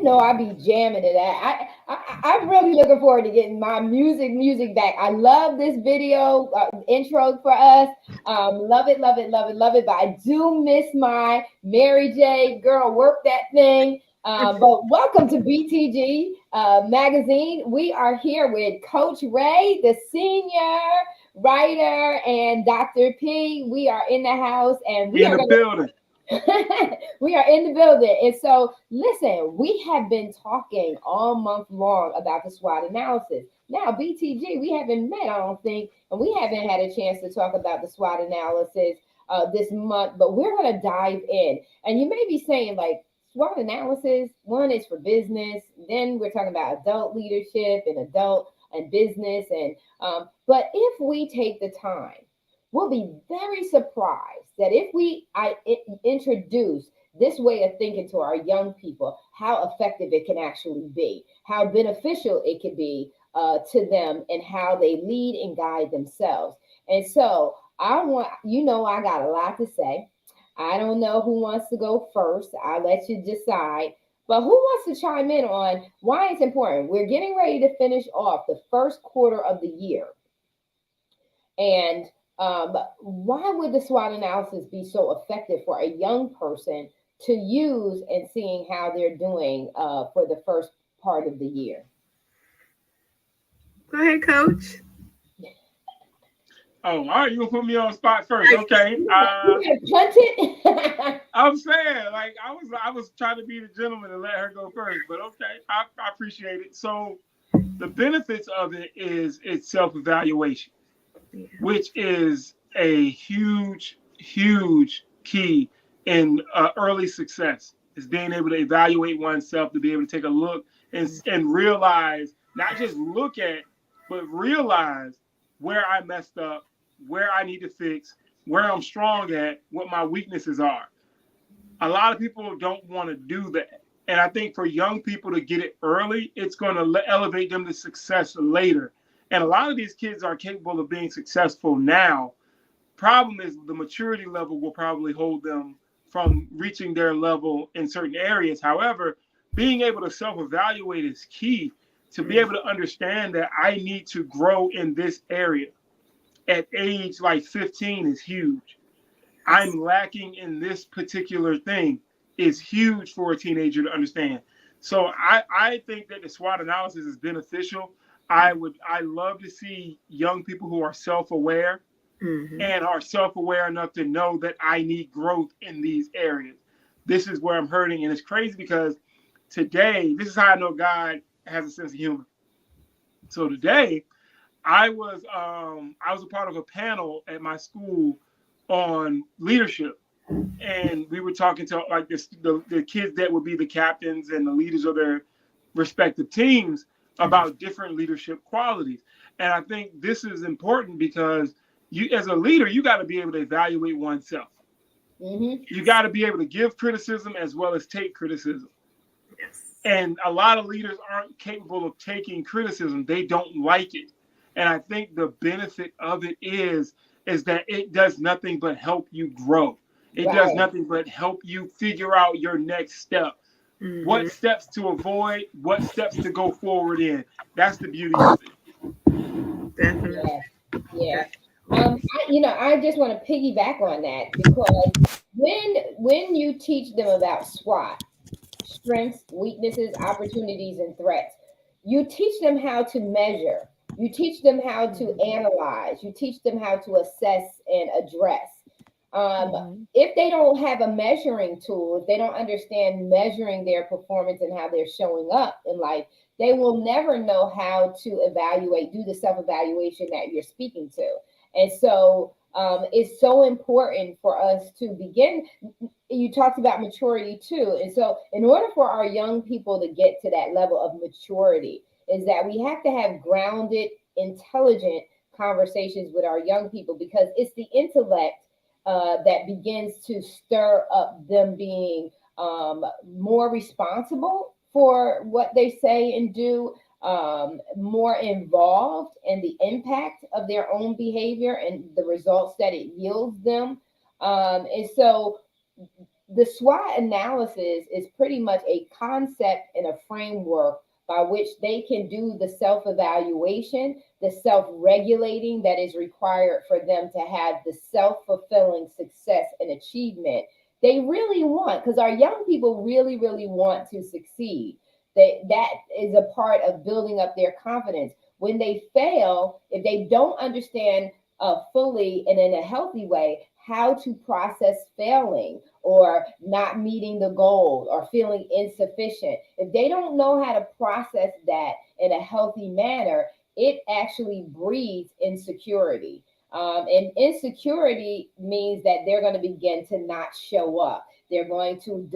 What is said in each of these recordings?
know I be jamming to that. I'm really looking forward to getting my music back. I love this video intro for us. Love it, love it, love it, love it. But I do miss my Mary J. Girl, work that thing. But welcome to BTG Magazine. We are here with Coach Ray, the senior writer, and Dr. P. We are in the house, and we in are the going building. we are in the building. And so, listen, we have been talking all month long about the SWOT analysis. Now, BTG, we haven't met, I don't think, and we haven't had a chance to talk about the SWOT analysis this month, but we're going to dive in. And you may be saying, like, SWOT analysis, one is for business, then we're talking about adult leadership and adult and business. And but if we take the time, we'll be very surprised that if I introduce this way of thinking to our young people, how effective it can actually be, how beneficial it could be to them, and how they lead and guide themselves. And so I want, I got a lot to say. I don't know who wants to go first. I'll let you decide. But who wants to chime in on why it's important? We're getting ready to finish off the first quarter of the year. And why would the SWOT analysis be so effective for a young person to use and seeing how they're doing for the first part of the year? Go ahead, Coach. Oh, all right. You gonna put me on the spot first? Okay. You punt it. I'm saying, like, I was trying to be the gentleman and let her go first, but okay, I appreciate it. So, the benefits of it is it's self-evaluation, which is a huge key in early success. Is being able to evaluate oneself, to be able to take a look and realize, not just look at, but realize where I messed up, where I need to fix, where I'm strong at, what my weaknesses are. A lot of people don't want to do that. And I think for young people to get it early, it's going to elevate them to success later. And a lot of these kids are capable of being successful now. Problem is the maturity level will probably hold them from reaching their level in certain areas. However, being able to self-evaluate is key to be able to understand that I need to grow in this area. At age like 15 is huge. I'm lacking in this particular thing is huge for a teenager to understand. So I think that the SWOT analysis is beneficial. I love to see young people who are self-aware and are self-aware enough to know that I need growth in these areas. This is where I'm hurting. And it's crazy because today, this is how I know God has a sense of humor. So today, I was a part of a panel at my school on leadership, and we were talking to like the kids that would be the captains and the leaders of their respective teams about different leadership qualities. And I think this is important because you, as a leader, you got to be able to evaluate oneself. You got to be able to give criticism as well as take criticism. And a lot of leaders aren't capable of taking criticism. They don't like it. And I think the benefit of it is that it does nothing but help you grow. It does nothing but help you figure out your next step. What steps to avoid, what steps to go forward in. That's the beauty of it. Definitely. Yeah. I just want to piggyback on that because when you teach them about SWOT, strengths, weaknesses, opportunities, and threats, you teach them how to measure. You teach them how to analyze. You teach them how to assess and address. If they don't have a measuring tool, if they don't understand measuring their performance and how they're showing up in life, they will never know how to evaluate, do the self-evaluation that you're speaking to. And so it's so important for us to begin. You talked about maturity too. And so in order for our young people to get to that level of maturity, is that we have to have grounded, intelligent conversations with our young people, because it's the intellect that begins to stir up them being more responsible for what they say and do, more involved in the impact of their own behavior and the results that it yields them. And so the SWOT analysis is pretty much a concept and a framework by which they can do the self evaluation, the self regulating that is required for them to have the self fulfilling success and achievement they really want. Because our young people really, really want to succeed. That is a part of building up their confidence. When they fail, if they don't understand fully and in a healthy way how to process failing or not meeting the goal or feeling insufficient, if they don't know how to process that in a healthy manner, it actually breeds insecurity. And insecurity means that they're going to begin to not show up. They're going to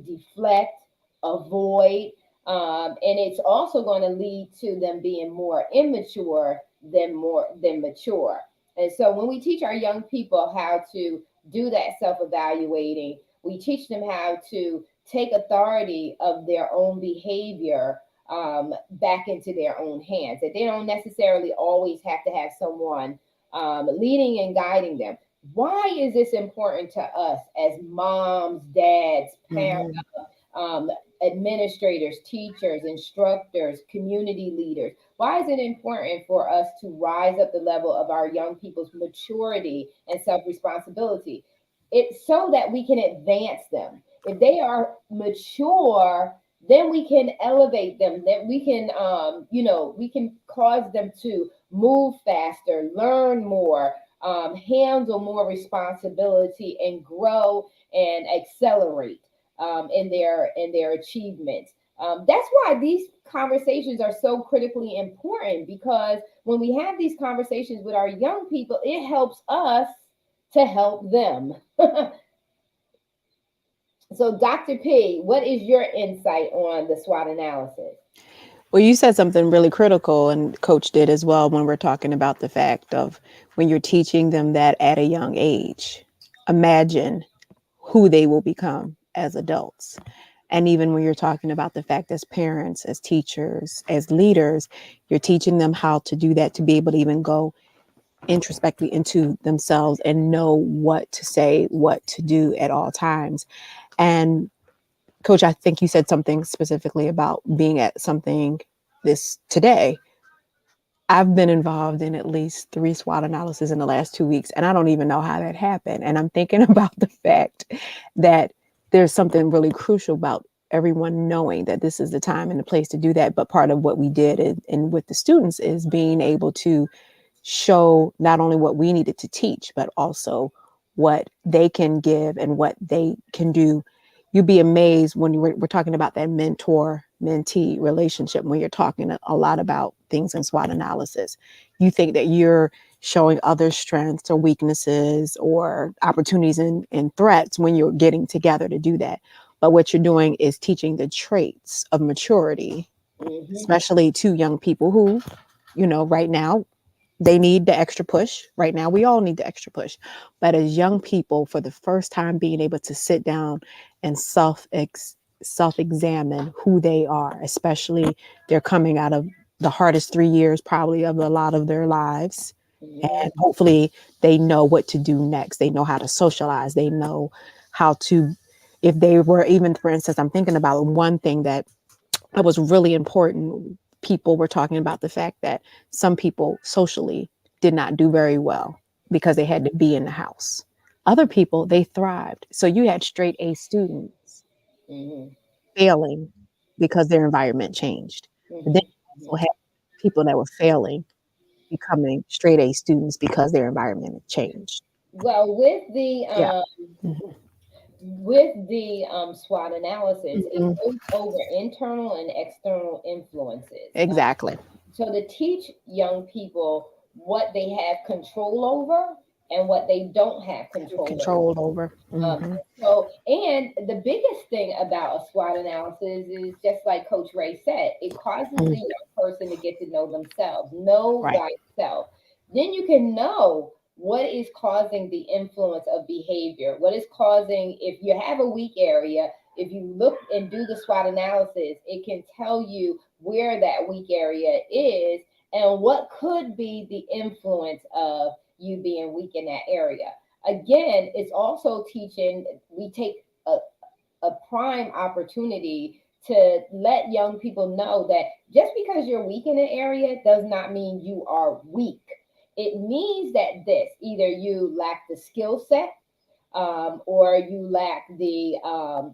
deflect, avoid, and it's also going to lead to them being more immature than mature. And so when we teach our young people how to do that self-evaluating, we teach them how to take authority of their own behavior back into their own hands. That they don't necessarily always have to have someone leading and guiding them. Why is this important to us as moms, dads, parents, um, administrators, teachers, instructors, community leaders? Why is it important for us to rise up the level of our young people's maturity and self responsibility? It's so that we can advance them. If they are mature, then we can elevate them. Then we can, we can cause them to move faster, learn more, handle more responsibility, and grow and accelerate in their achievements. That's why these conversations are so critically important, because when we have these conversations with our young people, it helps us to help them. So, Dr. P, what is your insight on the SWOT analysis? Well, you said something really critical, and Coach did as well, when we're talking about the fact of when you're teaching them that at a young age, imagine who they will become as adults. And even when you're talking about the fact as parents, as teachers, as leaders, you're teaching them how to do that, to be able to even go introspectively into themselves and know what to say, what to do at all times. And Coach, I think you said something specifically about being at something this today. I've been involved in at least 3 SWOT analysis in the last 2 weeks, and I don't even know how that happened. And I'm thinking about the fact that there's something really crucial about everyone knowing that this is the time and the place to do that. But part of what we did and with the students is being able to show not only what we needed to teach, but also what they can give and what they can do. You'd be amazed when we're talking about that mentor-mentee relationship, when you're talking a lot about things in SWOT analysis. You think that you're showing other strengths or weaknesses or opportunities and threats when you're getting together to do that. But what you're doing is teaching the traits of maturity, especially to young people who, right now, they need the extra push. Right now, we all need the extra push. But as young people, for the first time, being able to sit down and self-examine who they are, especially they're coming out of the hardest 3 years probably of a lot of their lives. And hopefully they know what to do next. They know how to socialize. They know how to, if they were even, for instance, I'm thinking about one thing that was really important. People were talking about the fact that some people socially did not do very well because they had to be in the house. Other people, they thrived. So you had straight A students failing because their environment changed. But then you also had people that were failing becoming straight A students because their environment changed. Well, Yeah. with the SWOT analysis, it Mhm. goes over internal and external influences. Exactly. So to teach young people what they have control over and what they don't have control over. Controlled over. Um, Hmm. and the biggest thing about a SWOT analysis is just like Coach Ray said, it causes the young person to get to know themselves, know Right. thyself. Then you can know what is causing the influence of behavior, what is causing, if you have a weak area, if you look and do the SWOT analysis, it can tell you where that weak area is and what could be the influence of you being weak in that area. again, it's also teaching, we take a prime opportunity to let young people know that just because you're weak in an area does not mean you are weak. It means that this either you lack the skill set, or you lack the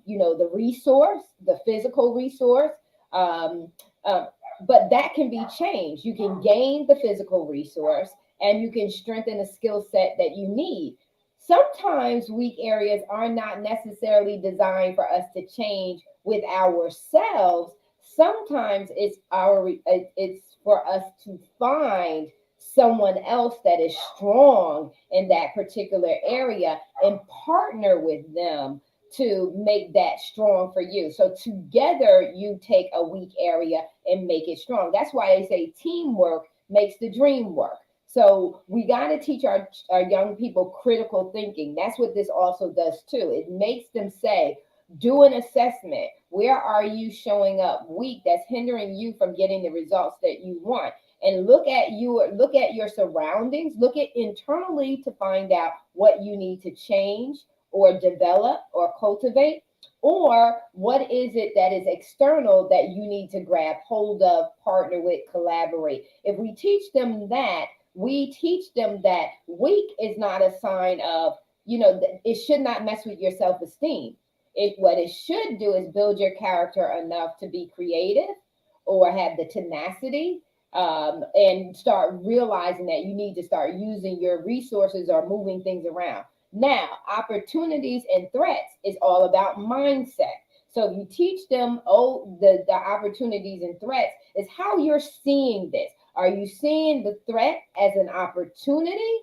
the resource, the physical resource. Um, uh, but that can be changed. You can gain the physical resource, and you can strengthen a skill set that you need. Sometimes weak areas are not necessarily designed for us to change with ourselves. Sometimes it's for us to find someone else that is strong in that particular area and partner with them to make that strong for you. So together you take a weak area and make it strong. That's why they say teamwork makes the dream work. So we got to teach our young people critical thinking. That's what this also does too. It makes them say, do an assessment. Where are you showing up weak that's hindering you from getting the results that you want? And look at your surroundings, look at internally to find out what you need to change or develop or cultivate, or what is it that is external that you need to grab hold of, partner with, collaborate. If we teach them that, we teach them that weak is not a sign of, it should not mess with your self-esteem. What it should do is build your character enough to be creative or have the tenacity, and start realizing that you need to start using your resources or moving things around. Now, opportunities and threats is all about mindset. So if you teach them, the opportunities and threats is how you're seeing this. Are you seeing the threat as an opportunity,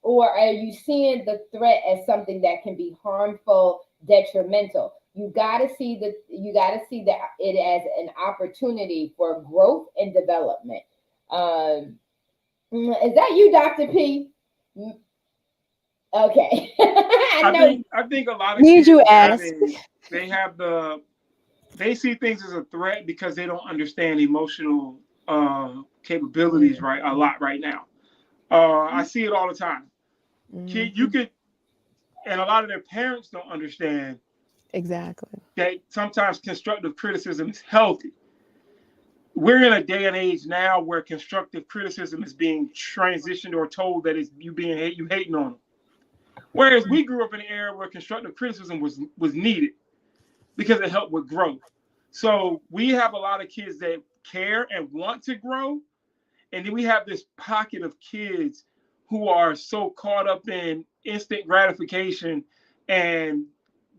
or are you seeing the threat as something that can be harmful, detrimental? You got to see that it as an opportunity for growth and development. Is that you, Dr. P? Okay. I think a lot of Need kids you ask. they see things as a threat because they don't understand emotional capabilities a lot right now. I see it all the time. Kid, you could, and a lot of their parents don't understand Exactly. that sometimes constructive criticism is healthy. We're in a day and age now where constructive criticism is being transitioned or told that it's you hating on them. Whereas we grew up in an era where constructive criticism was needed because it helped with growth. So we have a lot of kids that care and want to grow, and then we have this pocket of kids who are so caught up in instant gratification and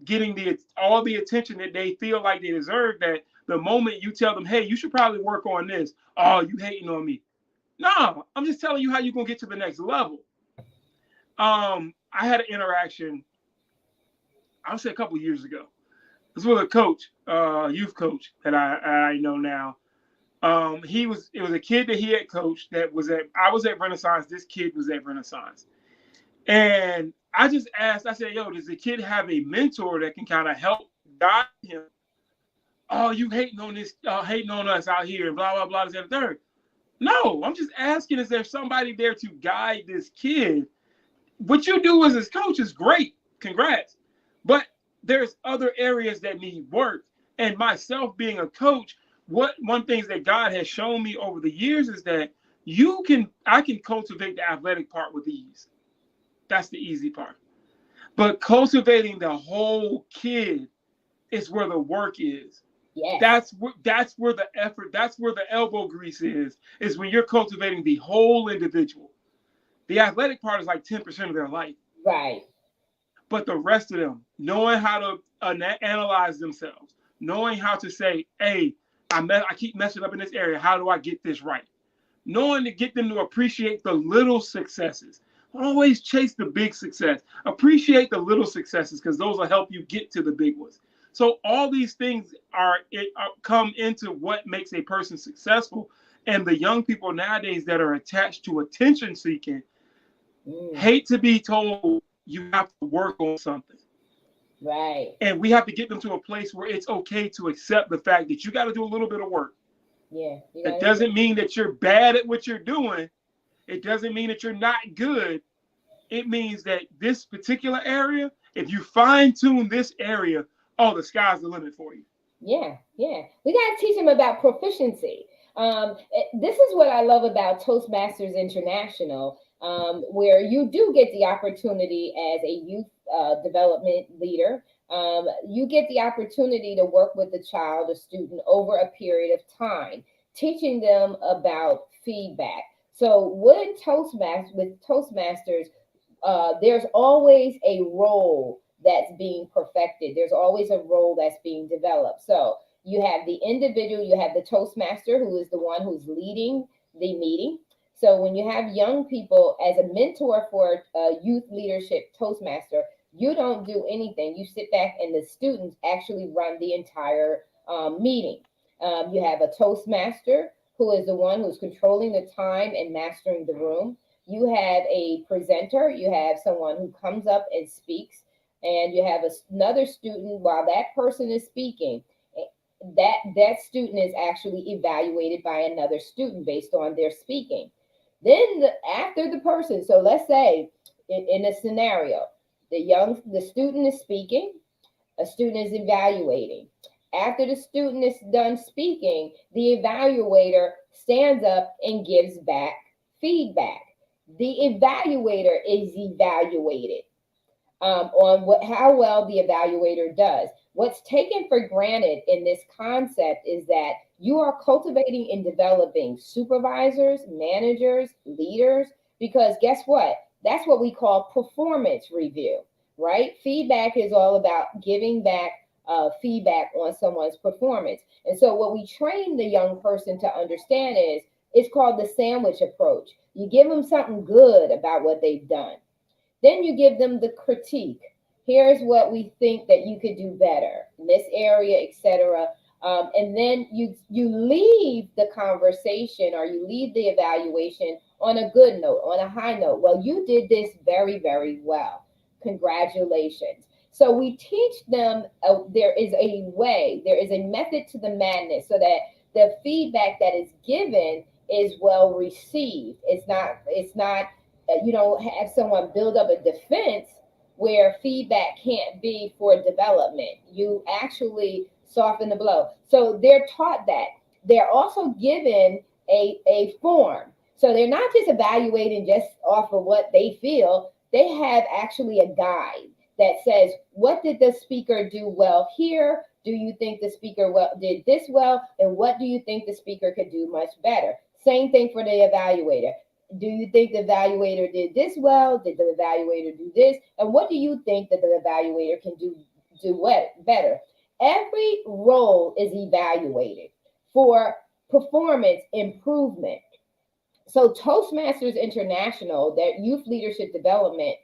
getting all the attention that they feel like they deserve, that the moment you tell them, hey, you should probably work on this, oh, you hating on me. No, I'm just telling you how you're going to get to the next level. I had an interaction, I would say a couple of years ago. This was a coach, youth coach that I know now. It was a kid that he had coached I was at Renaissance, this kid was at Renaissance. And I just asked, I said, yo, does the kid have a mentor that can kind of help guide him? Oh, you hating on us out here and blah, blah, blah, this and the third. No, I'm just asking, is there somebody there to guide this kid? What you do as his coach is great. Congrats. But there's other areas that need work. And myself being a coach, one thing that God has shown me over the years is that I can cultivate the athletic part with ease. That's the easy part. But cultivating the whole kid is where the work is. Yes. That's where the effort, that's where the elbow grease is when you're cultivating the whole individual. The athletic part is like 10% of their life. Right. But the rest of them, knowing how to analyze themselves, knowing how to say, hey, I keep messing up in this area. How do I get this right? Knowing to get them to appreciate the little successes. Always chase the big success. Appreciate the little successes because those will help you get to the big ones. So all these things come into what makes a person successful. And the young people nowadays that are attached to attention seeking hate to be told you have to work on something. Right. And we have to get them to a place where it's okay to accept the fact that you got to do a little bit of work. Yeah. It doesn't mean that you're bad at what you're doing. It doesn't mean that you're not good. it means that this particular area, if you fine tune this area, oh, the sky's the limit for you. Yeah, yeah. We got to teach them about proficiency. This is what I love about Toastmasters International, where you do get the opportunity as a youth development leader. You get the opportunity to work with the child or student over a period of time, teaching them about feedback. So, with Toastmasters, there's always a role that's being perfected. There's always a role that's being developed. So you have the individual, you have the Toastmaster, who is the one who's leading the meeting. So when you have young people as a mentor for a youth leadership Toastmaster, you don't do anything. You sit back and the students actually run the entire meeting. You have a Toastmaster who is the one who's controlling the time and mastering the room. You have a presenter, you have someone who comes up and speaks, and you have another student while that person is speaking. That student is actually evaluated by another student based on their speaking. Then after the person, so let's say in a scenario, the student is speaking, a student is evaluating. After the student is done speaking, the evaluator stands up and gives back feedback. The evaluator is evaluated on how well the evaluator does. What's taken for granted in this concept is that you are cultivating and developing supervisors, managers, leaders, because guess what? That's what we call performance review, right? Feedback is all about giving back feedback on someone's performance. And so what we train the young person to understand is it's called the sandwich approach. You give them something good about what they've done. Then you give them the critique. Here's what we think that you could do better in this area, etc. And then you leave the conversation or you leave the evaluation on a good note, on a high note. Well, you did this very, very well. Congratulations. So we teach them there is a way, there is a method to the madness so that the feedback that is given is well received. It's not you don't have someone build up a defense where feedback can't be for development. You actually soften the blow. So they're taught that. They're also given a form. So they're not just evaluating just off of what they feel. They have actually a guide that says, what did the speaker do well here? Do you think the speaker did this well? And what do you think the speaker could do much better? Same thing for the evaluator. Do you think the evaluator did this well? Did the evaluator do this? And what do you think that the evaluator can do better? Every role is evaluated for performance improvement. So Toastmasters International, that youth leadership development,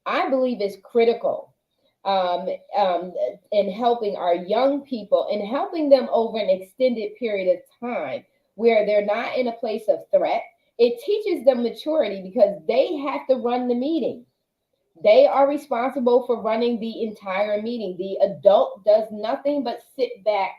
I believe is critical in helping our young people and helping them over an extended period of time where they're not in a place of threat. It teaches them maturity because they have to run the meeting. They are responsible for running the entire meeting. The adult does nothing but sit back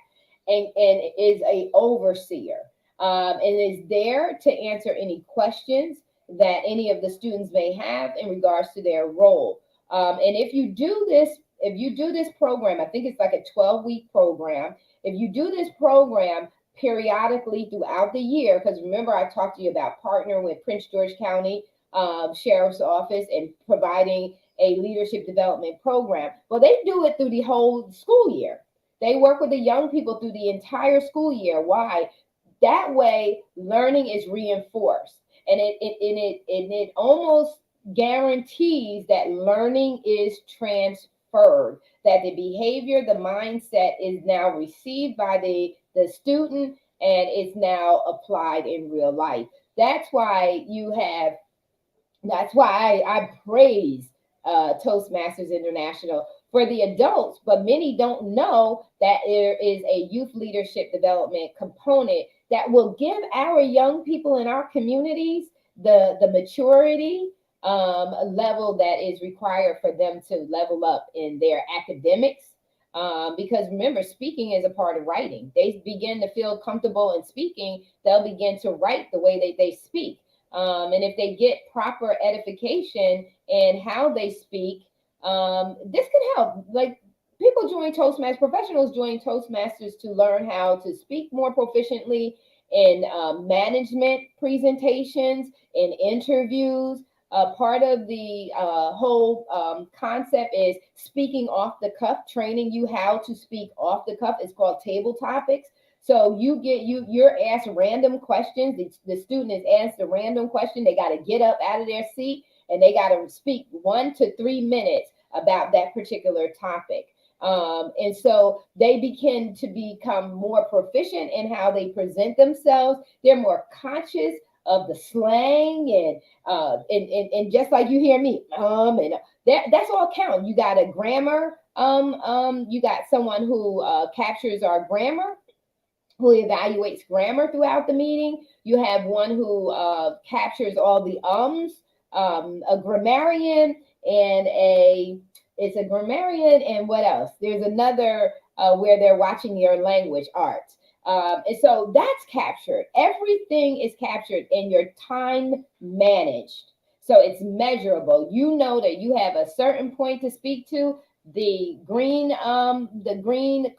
and is a overseer and is there to answer any questions that any of the students may have in regards to their role. And if you do this program, I think it's like a 12-week program. If you do this program periodically throughout the year, because remember I talked to you about partnering with Prince George County Sheriff's Office and providing a leadership development program. Well, they do it through the whole school year. They work with the young people through the entire school year. Why? That way, learning is reinforced, and it almost guarantees that learning is transferred. That the behavior, the mindset is now received by the student and it's now applied in real life. That's why I praise Toastmasters International for the adults, but many don't know that there is a youth leadership development component that will give our young people in our communities the maturity level that is required for them to level up in their academics. Because remember, speaking is a part of writing. They begin to feel comfortable in speaking, they'll begin to write the way that they speak. And if they get proper edification in how they speak, this can help. Like people join Toastmasters, professionals join Toastmasters to learn how to speak more proficiently in management presentations, in interviews. Part of the whole concept is speaking off the cuff, training you how to speak off the cuff. It's called table topics. So you're asked random questions. The student is asked a random question. They got to get up out of their seat and they got to speak 1 to 3 minutes about that particular topic. And so they begin to become more proficient in how they present themselves. They're more conscious of the slang and just like you hear me, and that's all count. You got a grammar, you got someone who captures our grammar, who evaluates grammar throughout the meeting. You have one who captures all the a grammarian and it's a grammarian and what else? There's another where they're watching your language arts. And so that's captured. Everything is captured and your time managed. So it's measurable. You know that you have a certain point to speak to. The green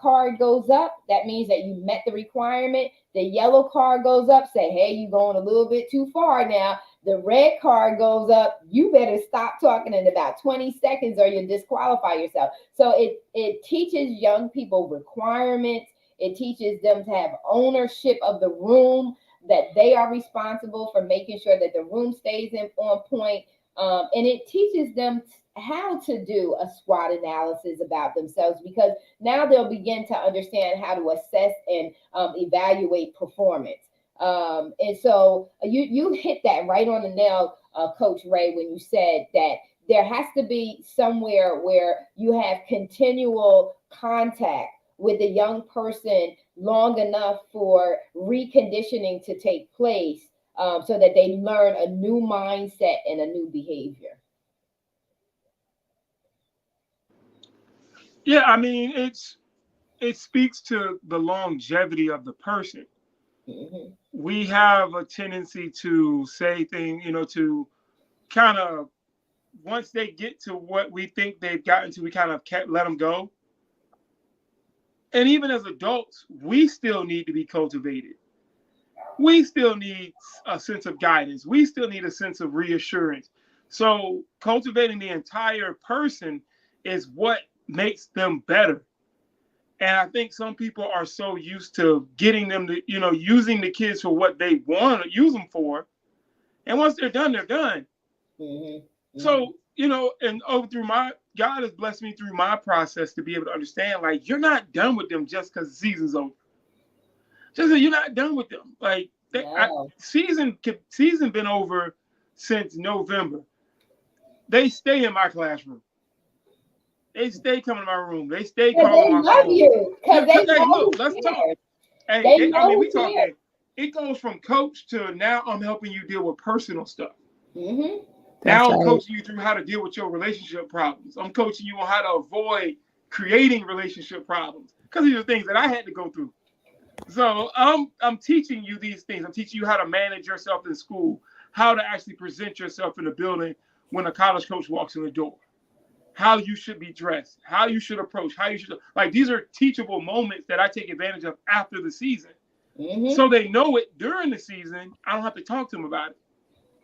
card goes up. That means that you met the requirement. The yellow card goes up. Say, hey, you're going a little bit too far now. The red card goes up. You better stop talking in about 20 seconds or you disqualify yourself. So it teaches young people requirements. It teaches them to have ownership of the room, that they are responsible for making sure that the room stays on point. And it teaches them how to do a SWOT analysis about themselves, because now they'll begin to understand how to assess and evaluate performance. And so you hit that right on the nail, Coach Ray, when you said that there has to be somewhere where you have continual contact with a young person long enough for reconditioning to take place, so that they learn a new mindset and a new behavior. Yeah, I mean, it speaks to the longevity of the person. Mm-hmm. We have a tendency to say things, to kind of, once they get to what we think they've gotten to, we kind of can't let them go. And even as adults, we still need to be cultivated. We still need a sense of guidance. We still need a sense of reassurance. So cultivating the entire person is what makes them better. And I think some people are so used to getting them to, using the kids for what they want to use them for. And once they're done, they're done. Mm-hmm. Mm-hmm. So, and God has blessed me through my process to be able to understand, like, you're not done with them just because the season's over. Just that you're not done with them. Like, season been over since November. They stay in my classroom. They stay coming to my room. They stay calling my phone. They love you because they know. Let's talk. Hey, we talking. It goes from coach to now I'm helping you deal with personal stuff. Mm-hmm. Now I'm coaching you through how to deal with your relationship problems. I'm coaching you on how to avoid creating relationship problems, because these are things that I had to go through. So I'm teaching you these things. I'm teaching you how to manage yourself in school, how to actually present yourself in the building when a college coach walks in the door, how you should be dressed, how you should approach, how you should, like, these are teachable moments that I take advantage of after the season. Mm-hmm. So they know it during the season. I don't have to talk to them about it.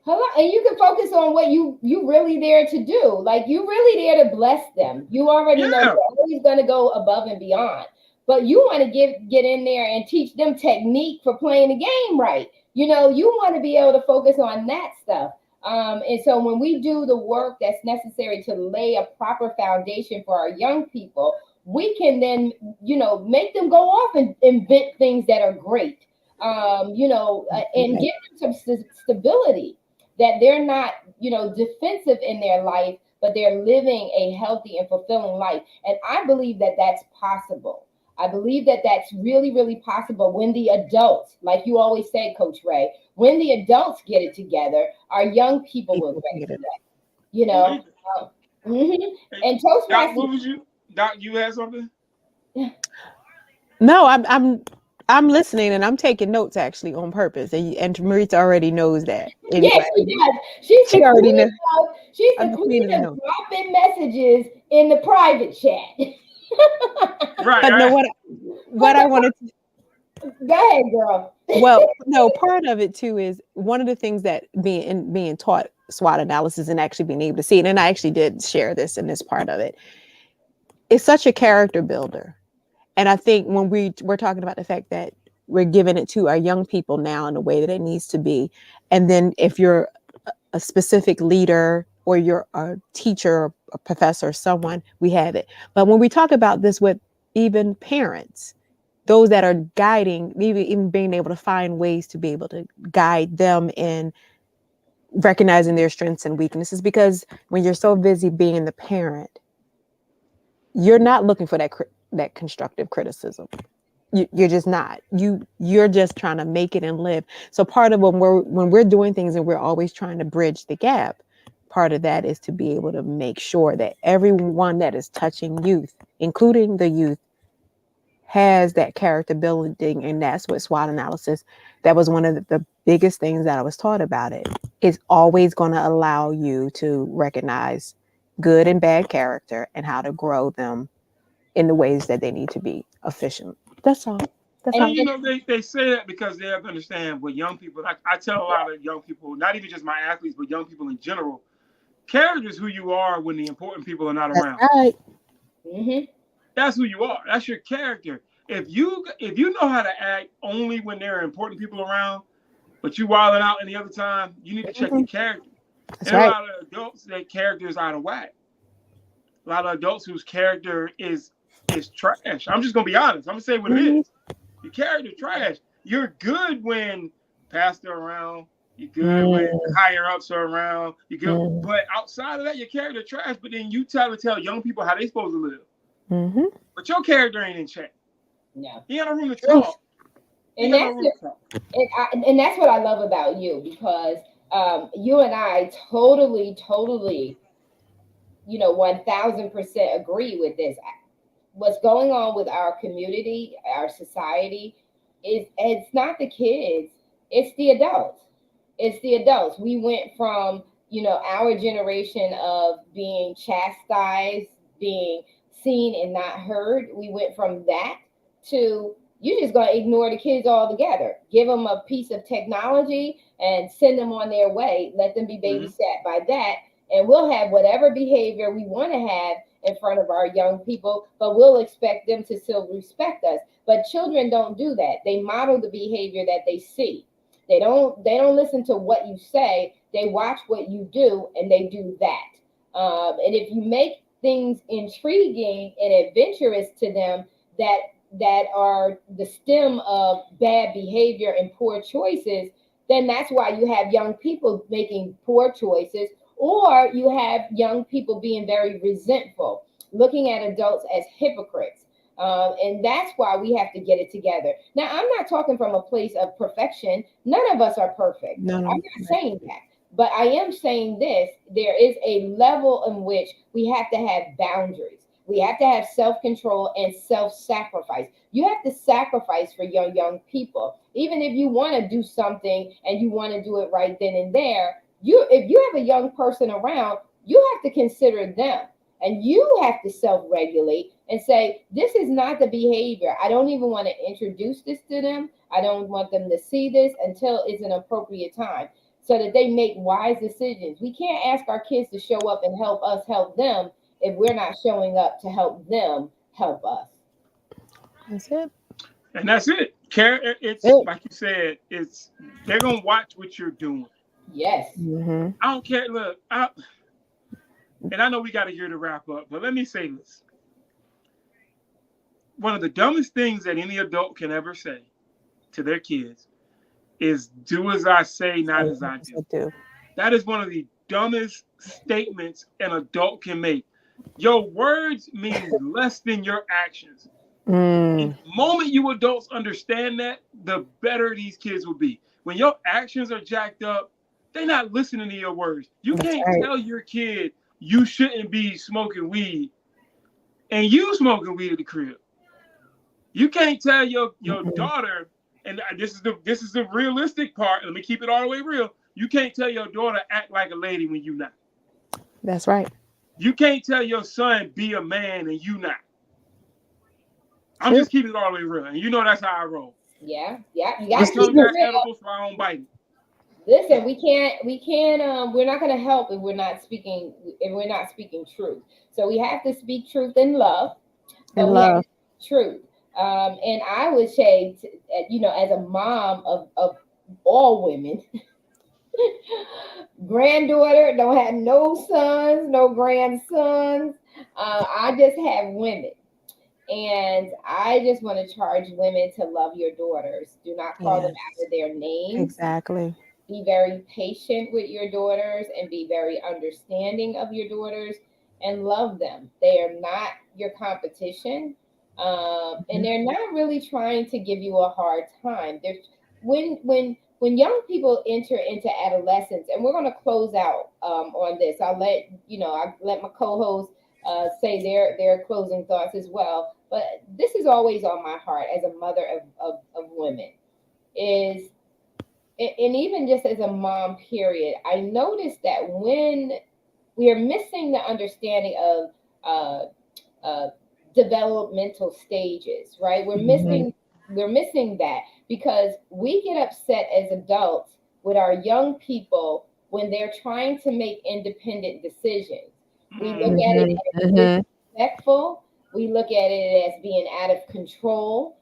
And you can focus on what you really there to do. Like, you really there to bless them. You already know you're always going to go above and beyond. But you want to get in there and teach them technique for playing the game right. You want to be able to focus on that stuff. And so when we do the work that's necessary to lay a proper foundation for our young people, we can then, make them go off and invent things that are great, and give them some stability, that they're not, defensive in their life, but they're living a healthy and fulfilling life. And I believe that that's possible. I believe that that's really, really possible when the adults, like you always say, Coach Ray, when the adults get it together, our young people will get it together. Mm-hmm. And Toastmasters. Doc, what was you? Doc, you had something? No, I'm I'm listening and I'm taking notes actually on purpose, and Marissa already knows that. Yes, Anyway, she does. She's she the already queen knows. of she's I'm the the queen queen of the of notes. dropping messages in the private chat. Right. But no, But what I wanted to, go ahead, girl. well, no, part of it too is one of the things that being taught SWOT analysis and actually being able to see it, and I actually did share this in this part of it. It's such a character builder. And I think when we're talking about the fact that we're giving it to our young people now in the way that it needs to be, and then if you're a specific leader or you're a teacher, a professor, someone, we have it. But when we talk about this with even parents, those that are guiding, even being able to find ways to be able to guide them in recognizing their strengths and weaknesses, because when you're so busy being the parent, you're not looking for that constructive criticism. You're just not. You're just trying to make it and live. So part of when we're doing things and we're always trying to bridge the gap, part of that is to be able to make sure that everyone that is touching youth, including the youth, has that character building. And that's what SWOT analysis, that was one of the biggest things that I was taught about it. It's always going to allow you to recognize good and bad character and how to grow them in the ways that they need to be efficient. That's all. That's Well, all. you know, they say that because they have to understand what young people, like I tell a lot of young people, not even just my athletes, but young people in general, character is who you are when the important people are not That's around. right. Mm-hmm. That's who you are. That's your character. If you know how to act only when there are important people around, but you wilding out any other time, you need to check your character. That's And a right. lot of adults, their character is out of whack. A lot of adults whose character is trash. I'm just gonna be honest. I'm gonna say what it Mhm. is. Your character trash. You're good when pastor around. You're good when Mm, higher ups are around. You're good, mm, but outside of that, your character trash. But then you tell young people how they supposed to live. mhm. But your character ain't in check. No. You got no room to Truth. talk. You And got no that's room to talk. and that's what I love about you, because you and I totally, 1000% agree with this. What's going on with our community, our society, is it's not the kids, it's the adults. It's the adults. We went from, our generation of being chastised, being seen and not heard. We went from that to you just gonna ignore the kids altogether. Give them a piece of technology and send them on their way. Let them be Mm-hmm. babysat by that, and we'll have whatever behavior we want to have in front of our young people, but we'll expect them to still respect us. But children don't do that. They model the behavior that they see. They don't listen to what you say. They watch what you do and they do that. And if you make things intriguing and adventurous to them that are the stem of bad behavior and poor choices, then that's why you have young people making poor choices, or you have young people being very resentful, looking at adults as hypocrites. And that's why we have to get it together. Now, I'm not talking from a place of perfection. None of us are perfect. No, I'm no. not saying that. But I am saying this: there is a level in which we have to have boundaries. We have to have self control and self sacrifice. You have to sacrifice for your young people. Even if you want to do something and you want to do it right then and there, if you have a young person around, you have to consider them. And you have to self regulate and say, this is not the behavior. I don't even want to introduce this to them. I don't want them to see this until it's an appropriate time so that they make wise decisions. We can't ask our kids to show up and help us help them if we're not showing up to help them help us. That's it. And that's it. It's It. like you said. They're gonna watch what you're doing. Yes. Mhm. I don't care. Look, and I know we got to hear to wrap up, but let me say this. One of the dumbest things that any adult can ever say to their kids is do as I say, not as I do. I do. That is one of the dumbest statements an adult can make. Your words mean less than your actions. And Mm, the moment you adults understand that, the better these kids will be. When your actions are jacked up, they're not listening to your words. You that's can't right. tell your kid you shouldn't be smoking weed and you smoking weed at the crib. You can't tell your Mm-mm. daughter, and this is the realistic part. Let me keep it all the way real. You can't tell your daughter act like a lady when you not. That's right. You can't tell your son be a man and you not. I'm True. just keeping it all the way real, and you know that's how I roll. Yeah, yeah. You My got to keep tongue it got real. edibles, so I don't bite it. Listen, we're not going to help if we're not speaking truth. So we have to speak truth in love, but And we have love. truth. And I would say, as a mom of all women, granddaughter, don't have no sons, no grandsons. I just have women. And I just want to charge women to love your daughters. Do not call them Yes. out of their names. Exactly. Be very patient with your daughters and be very understanding of your daughters and love them. They are not your competition. And they're not really trying to give you a hard time. They're when young people enter into adolescence, and we're going to close out on this. I let my co-host say their closing thoughts as well. But this is always on my heart as a mother of women is and even just as a mom, period, I noticed that when we are missing the understanding of uh, developmental stages, right? Mhm. We're missing that because we get upset as adults with our young people when they're trying to make independent decisions. We look at it Mhm. as Mhm. disrespectful. We look at it as being out of control.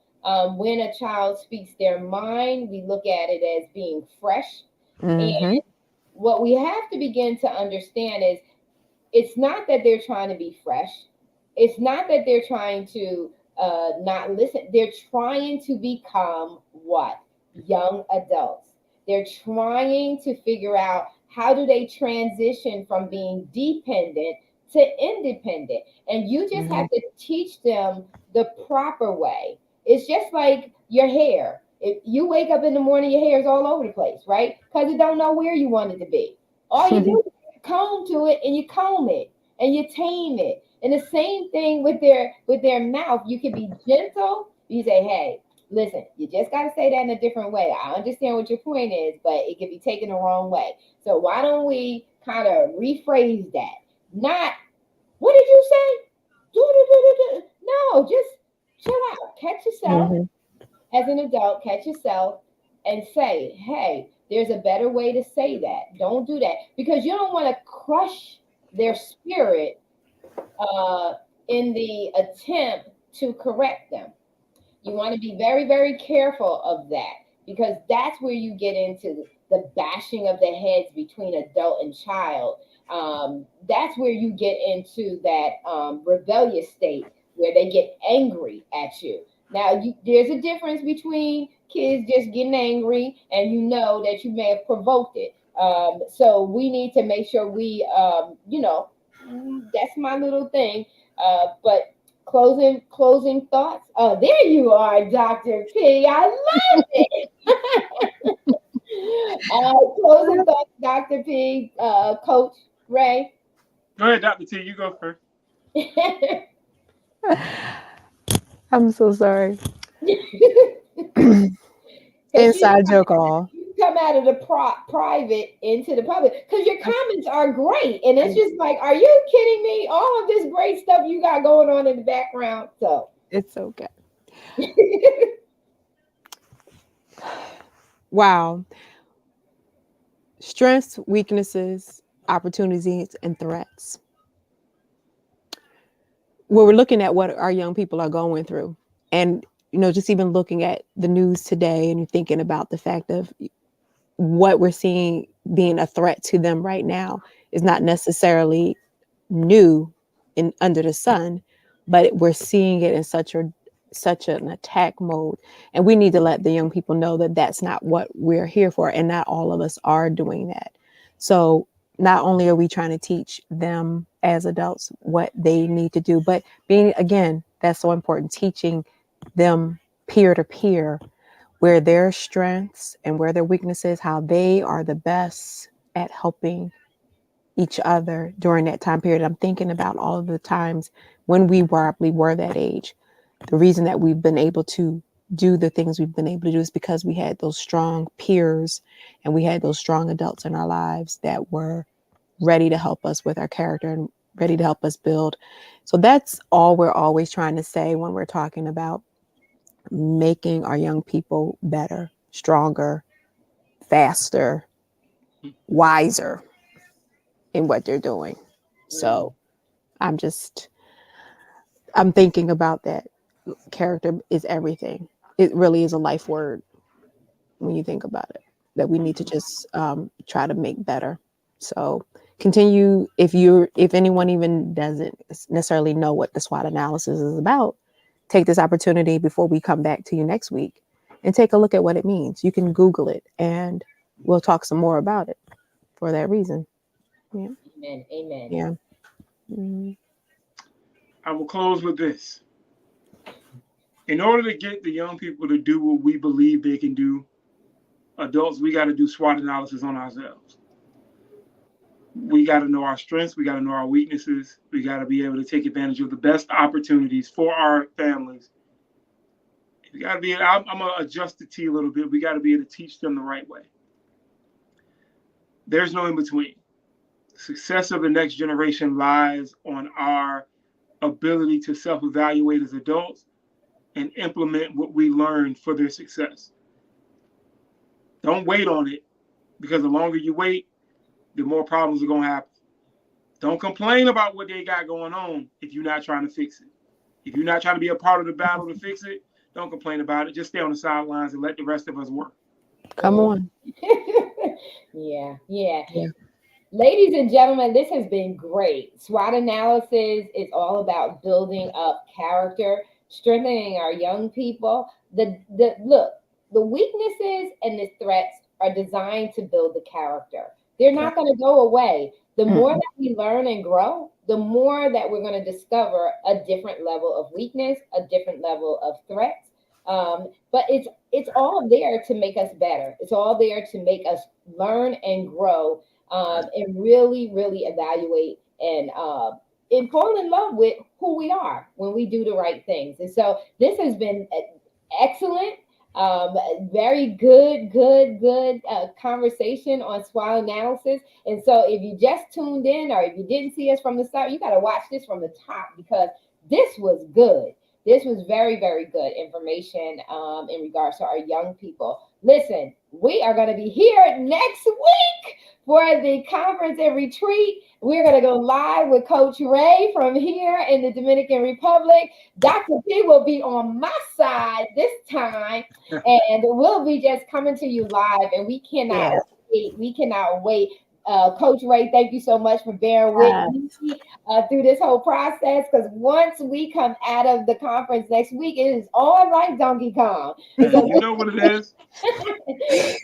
When a child speaks their mind, we look at it as being fresh. And Mhm. what we have to begin to understand is it's not that they're trying to be fresh. It's not that they're trying to not listen. They're trying to become what? Young adults. They're trying to figure out how do they transition from being dependent to independent. And you just Mhm. have to teach them the proper way. It's just like your hair. If you wake up in the morning, your hair is all over the place, right? Because it don't know where you want it to be. All you do comb to it and you comb it and you tame it. And the same thing with their mouth. You can be gentle. You say, hey, listen, you just gotta say that in a different way. I understand what your point is, but it can be taken the wrong way. So why don't we kind of rephrase that? Not what did you say? Do. No, just chill out. Catch yourself Mhm. as an adult, catch yourself and say, hey, there's a better way to say that. Don't do that because you don't want to crush their spirit uh, in the attempt to correct them. You want to be very, very careful of that because that's where you get into the bashing of the heads between adult and child. That's where you get into that rebellious state where they get angry at you. Now, there's a difference between kids just getting angry and you know that you may have provoked it. So we need to make sure that's my little thing. But closing thoughts. Oh, there you are, Dr. P. I love it. Closing thoughts, Dr. P. Coach Ray. Go ahead, Dr. T. You go first. I'm so sorry. Because Inside joke all. you come out of the private into the public because your comments are great, and it's just like, are you kidding me? All of this great stuff you got going on in the background. So, It's okay. Wow. Strengths, weaknesses, opportunities, and threats. Well, we're looking at what our young people are going through. And, just even looking at the news today and thinking about the fact of what we're seeing being a threat to them right now is not necessarily new in under the sun, but we're seeing it in such an attack mode, and we need to let the young people know that that's not what we're here for, and not all of us are doing that. So not only are we trying to teach them as adults what they need to do, but being, again, that's so important, teaching them peer to peer where their strengths and where their weaknesses, how they are the best at helping each other during that time period. I'm thinking about all of the times when we probably were that age. The reason that we've been able to do the things we've been able to do is because we had those strong peers and we had those strong adults in our lives that were ready to help us with our character and ready to help us build. So that's all we're always trying to say when we're talking about making our young people better, stronger, faster, wiser in what they're doing. So I'm thinking about that. Character is everything. It really is a life word when you think about it, that we need to just try to make better. So continue. If anyone even doesn't necessarily know what the SWOT analysis is about, take this opportunity before we come back to you next week and take a look at what it means. You can Google it and we'll talk some more about it for that reason. Yeah. Amen. Amen. Yeah. Mm-hmm. I will close with this. In order to get the young people to do what we believe they can do, adults, we got to do SWOT analysis on ourselves. We got to know our strengths. We got to know our weaknesses. We got to be able to take advantage of the best opportunities for our families. We got to be, I'm going to adjust the T a little bit. We got to be able to teach them the right way. There's no in between. The success of the next generation lies on our ability to self-evaluate as adults and implement what we learned for their success. Don't wait on it, because the longer you wait, the more problems are going to happen. Don't complain about what they got going on if you're not trying to fix it. If you're not trying to be a part of the battle to fix it, don't complain about it. Just stay on the sidelines and let the rest of us work. Come on. Yeah. Ladies and gentlemen, this has been great. SWOT analysis is all about building up character, strengthening our young people. The weaknesses and the threats are designed to build the character. They're not going to go away. The more that we learn and grow, the more that we're going to discover a different level of weakness, a different level of threats. But it's all there to make us better. It's all there to make us learn and grow, and really, really evaluate and fall in love with who we are when we do the right things. And so this has been excellent. Very good conversation on SWOT analysis. And so if you just tuned in or if you didn't see us from the start, you got to watch this from the top, because this was good. This was very, very good information in regards to our young people. Listen, we are going to be here next week for the conference and retreat. We're going to go live with Coach Ray from here in the Dominican Republic. Dr. P will be on my side this time, and we'll be just coming to you live, and we cannot wait. We cannot wait. Coach Ray, thank you so much for bearing with me through this whole process, because once we come out of the conference next week, it is on like Donkey Kong. So, you know what it is?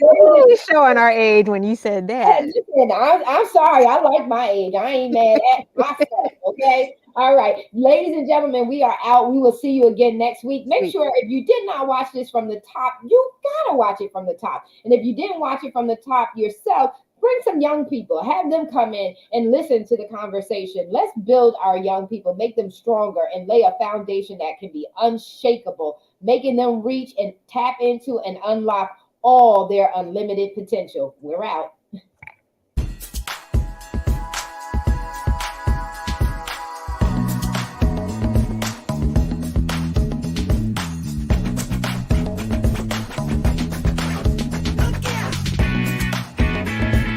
You're showing our age when you said that. Listen, I'm sorry. I like my age. I ain't mad at myself, okay? All right. Ladies and gentlemen, we are out. We will see you again next week. Make sure if you did not watch this from the top, you got to watch it from the top. And if you didn't watch it from the top yourself, bring some young people, have them come in and listen to the conversation. Let's build our young people, make them stronger, and lay a foundation that can be unshakable, making them reach and tap into and unlock all their unlimited potential. We're out.